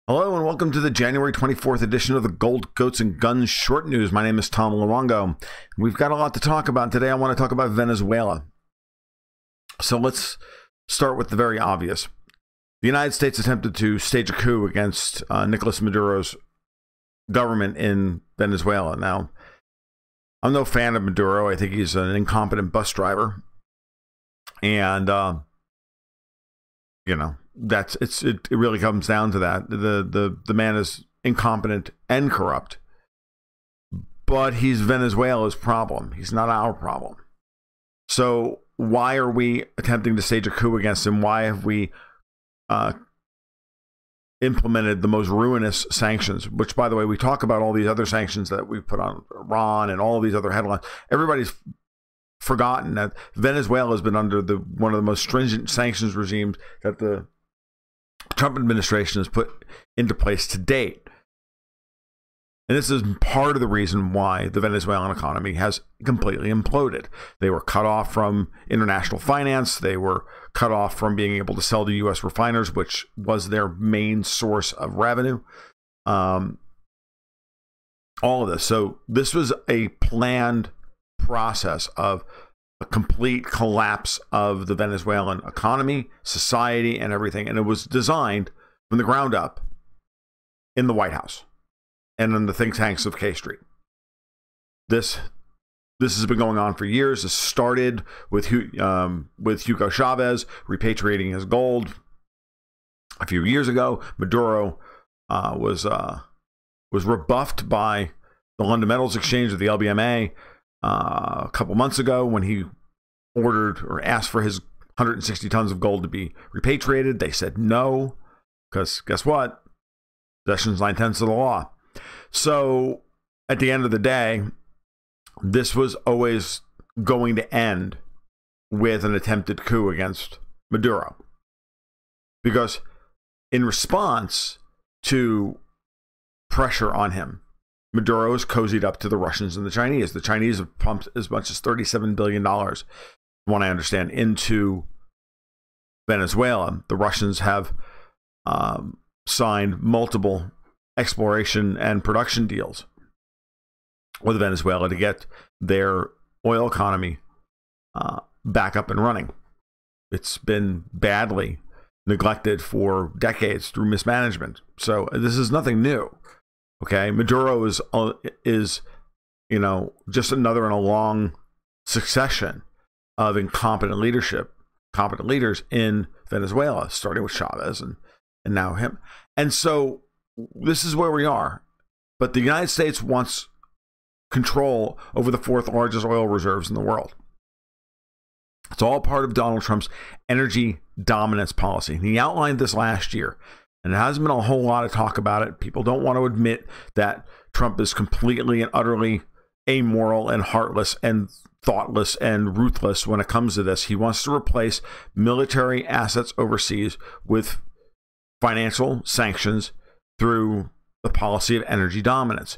Hello and welcome to the January 24th edition of the Gold, Goats, and Guns Short News. My name is Tom Luongo. We've got a lot to talk about today. I want to talk about Venezuela. So let's start with the very obvious. The United States attempted to stage a coup against Nicolas Maduro's government in Venezuela. Now, I'm no fan of Maduro. I think he's an incompetent bus driver. And, it really comes down to that. The man is incompetent and corrupt, but he's Venezuela's problem. He's not our problem. So why are we attempting to stage a coup against him? Why have we implemented the most ruinous sanctions? Which, by the way, we talk about all these other sanctions that we've put on Iran and all these other headlines. Everybody's forgotten that Venezuela has been under one of the most stringent sanctions regimes that the Trump administration has put into place to date. And this is part of the reason why the Venezuelan economy has completely imploded. They were cut off from international finance. They were cut off from being able to sell to U.S. refiners, which was their main source of revenue. All of this. So this was a planned process of a complete collapse of the Venezuelan economy, society, and everything. And it was designed from the ground up in the White House and in the think tanks of K Street. This has been going on for years. This started with Hugo Chavez repatriating his gold a few years ago. Maduro was rebuffed by the London Metals Exchange, or the LBMA, a couple months ago, when he ordered or asked for his 160 tons of gold to be repatriated. They said no, because guess what? Possession's 9/10 of the law. So at the end of the day, this was always going to end with an attempted coup against Maduro. Because in response to pressure on him, Maduro has cozied up to the Russians and the Chinese. The Chinese have pumped as much as $37 billion, from what I understand, into Venezuela. The Russians have signed multiple exploration and production deals with Venezuela to get their oil economy back up and running. It's been badly neglected for decades through mismanagement. So this is nothing new. Okay, Maduro is just another in a long succession of incompetent leaders in Venezuela, starting with Chavez and now him. And so this is where we are. But the United States wants control over the fourth largest oil reserves in the world. It's all part of Donald Trump's energy dominance policy. And he outlined this last year. And there hasn't been a whole lot of talk about it. People don't want to admit that Trump is completely and utterly amoral and heartless and thoughtless and ruthless when it comes to this. He wants to replace military assets overseas with financial sanctions through the policy of energy dominance.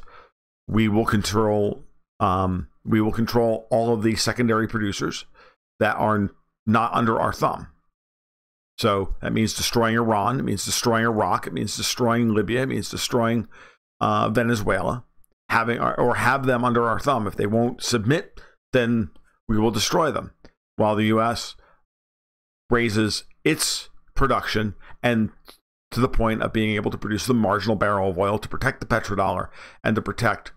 We will control all of the secondary producers that are not under our thumb. So that means destroying Iran. It means destroying Iraq. It means destroying Libya. It means destroying Venezuela, have them under our thumb. If they won't submit, then we will destroy them. While the U.S. raises its production and to the point of being able to produce the marginal barrel of oil to protect the petrodollar and to protect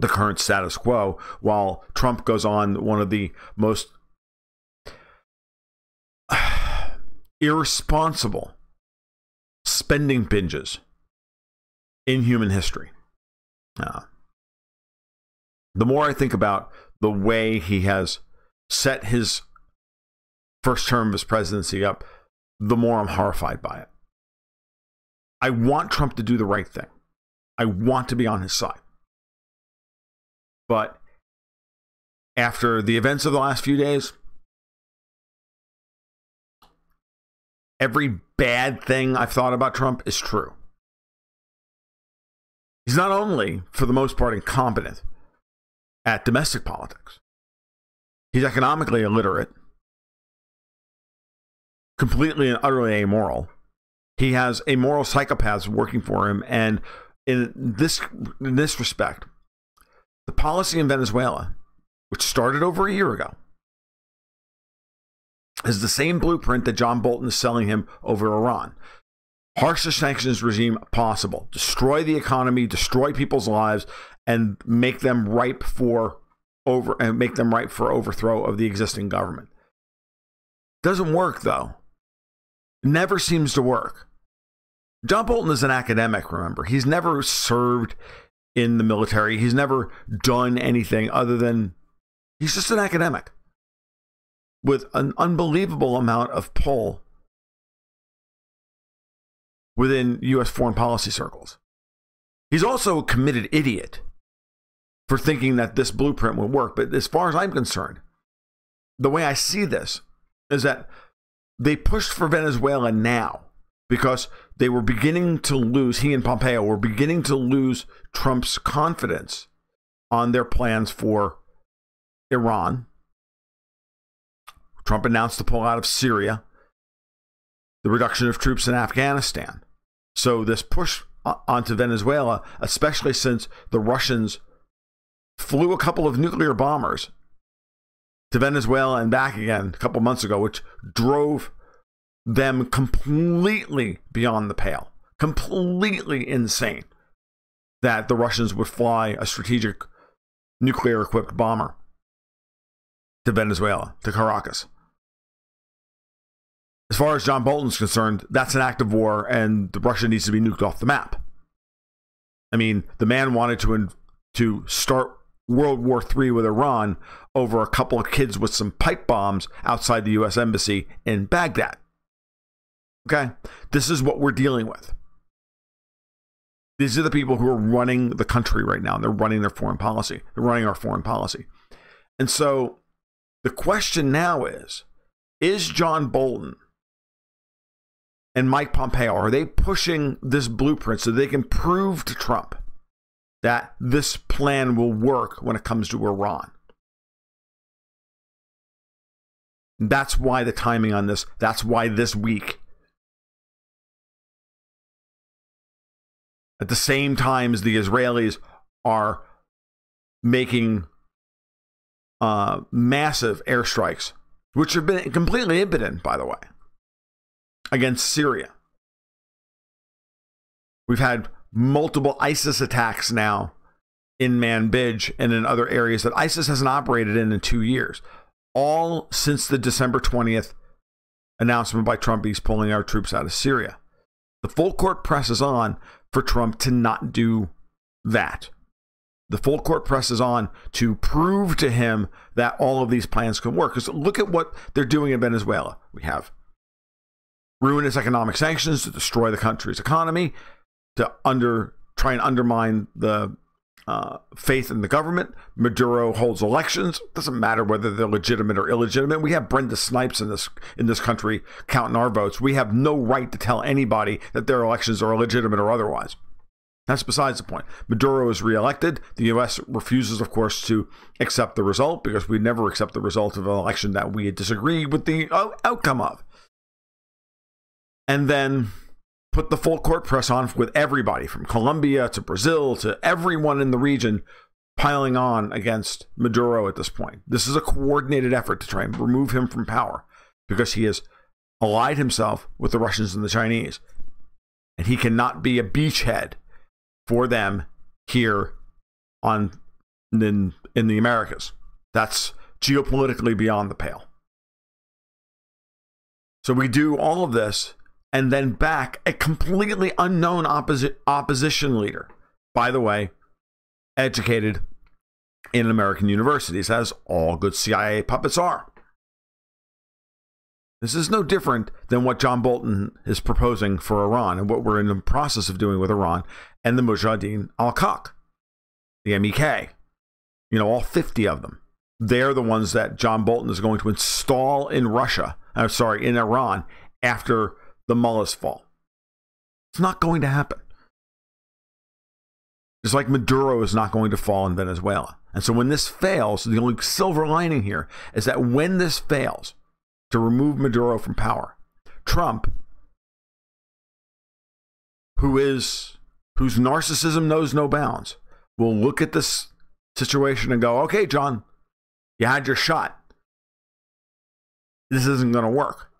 the current status quo, while Trump goes on one of the most irresponsible spending binges in human history. The more I think about the way he has set his first term of his presidency up, the more I'm horrified by it. I want Trump to do the right thing. I want to be on his side. But after the events of the last few days, every bad thing I've thought about Trump is true. He's not only, for the most part, incompetent at domestic politics, he's economically illiterate, completely and utterly amoral, He has a moral psychopath working for him. And in this respect, the policy in Venezuela, which started over a year ago, is the same blueprint that John Bolton is selling him over Iran. Harshest sanctions regime possible. Destroy the economy, destroy people's lives, and make them ripe for overthrow of the existing government. Doesn't work, though. Never seems to work. John Bolton is an academic, remember. He's never served in the military. He's never done anything other than he's just an academic with an unbelievable amount of pull within U.S. foreign policy circles. He's also a committed idiot for thinking that this blueprint will work. But as far as I'm concerned, the way I see this is that they pushed for Venezuela now because they were beginning to lose, he and Pompeo were beginning to lose Trump's confidence on their plans for Iran. Trump announced to pull out of Syria, the reduction of troops in Afghanistan. So this push onto Venezuela, especially since the Russians flew a couple of nuclear bombers to Venezuela and back again a couple months ago, which drove them completely beyond the pale, completely insane that the Russians would fly a strategic nuclear-equipped bomber to Venezuela, to Caracas. As far as John Bolton's concerned, that's an act of war, and Russia needs to be nuked off the map. I mean, the man wanted to start World War III with Iran over a couple of kids with some pipe bombs outside the U.S. Embassy in Baghdad. Okay? This is what we're dealing with. These are the people who are running the country right now. They're running their foreign policy. They're running our foreign policy. And so the question now is John Bolton and Mike Pompeo, are they pushing this blueprint so they can prove to Trump that this plan will work when it comes to Iran? That's why the timing on this, that's why this week, at the same time as the Israelis are making massive airstrikes, which have been completely impotent, by the way, against Syria. We've had multiple ISIS attacks now in Manbij and in other areas that ISIS hasn't operated in 2 years, all since the December 20th announcement by Trump he's pulling our troops out of Syria. The full court press is on for Trump to not do that. The full court press is on to prove to him that all of these plans can work. Because look at what they're doing in Venezuela. We have ruinous economic sanctions to destroy the country's economy, to try and undermine the faith in the government. Maduro holds elections. Doesn't matter whether they're legitimate or illegitimate. We have Brenda Snipes in this country counting our votes. We have no right to tell anybody that their elections are illegitimate or otherwise. That's besides the point. Maduro is reelected. The U.S. refuses, of course, to accept the result because we never accept the result of an election that we disagree with the outcome of. And then put the full court press on with everybody from Colombia to Brazil to everyone in the region piling on against Maduro at this point. This is a coordinated effort to try and remove him from power because he has allied himself with the Russians and the Chinese. And he cannot be a beachhead for them here in the Americas. That's geopolitically beyond the pale. So we do all of this and then back a completely unknown opposition leader. By the way, educated in American universities, as all good CIA puppets are. This is no different than what John Bolton is proposing for Iran and what we're in the process of doing with Iran and the Mujahideen al-Haq, the MEK. You know, all 50 of them. They're the ones that John Bolton is going to install in in Iran after the mullahs fall. It's not going to happen. Just like Maduro is not going to fall in Venezuela. And so when this fails, the only silver lining here is that when this fails to remove Maduro from power, Trump whose narcissism knows no bounds, will look at this situation and go, okay, John, you had your shot. This isn't going to work.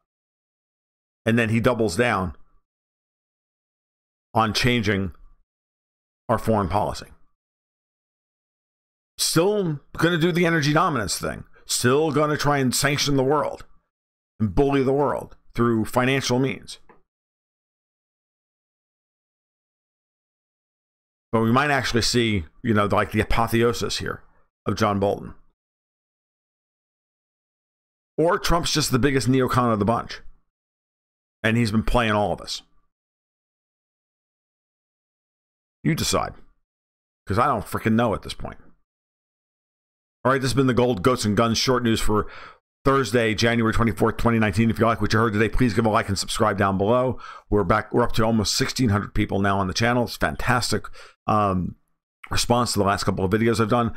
And then he doubles down on changing our foreign policy. Still going to do the energy dominance thing. Still going to try and sanction the world and bully the world through financial means. But we might actually see, like the apotheosis here of John Bolton. Or Trump's just the biggest neocon of the bunch. And he's been playing all of us. You decide. Because I don't freaking know at this point. All right, this has been the Gold, Goats, and Guns short news for Thursday, January 24th, 2019. If you like what you heard today, please give a like and subscribe down below. We're up to almost 1,600 people now on the channel. It's fantastic response to the last couple of videos I've done.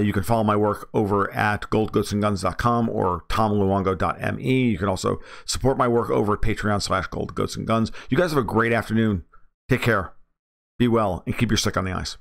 You can follow my work over at goldgoatsandguns.com or tomluongo.me. You can also support my work over at patreon.com/goldgoatsandguns. You guys have a great afternoon. Take care. Be well and keep your stick on the ice.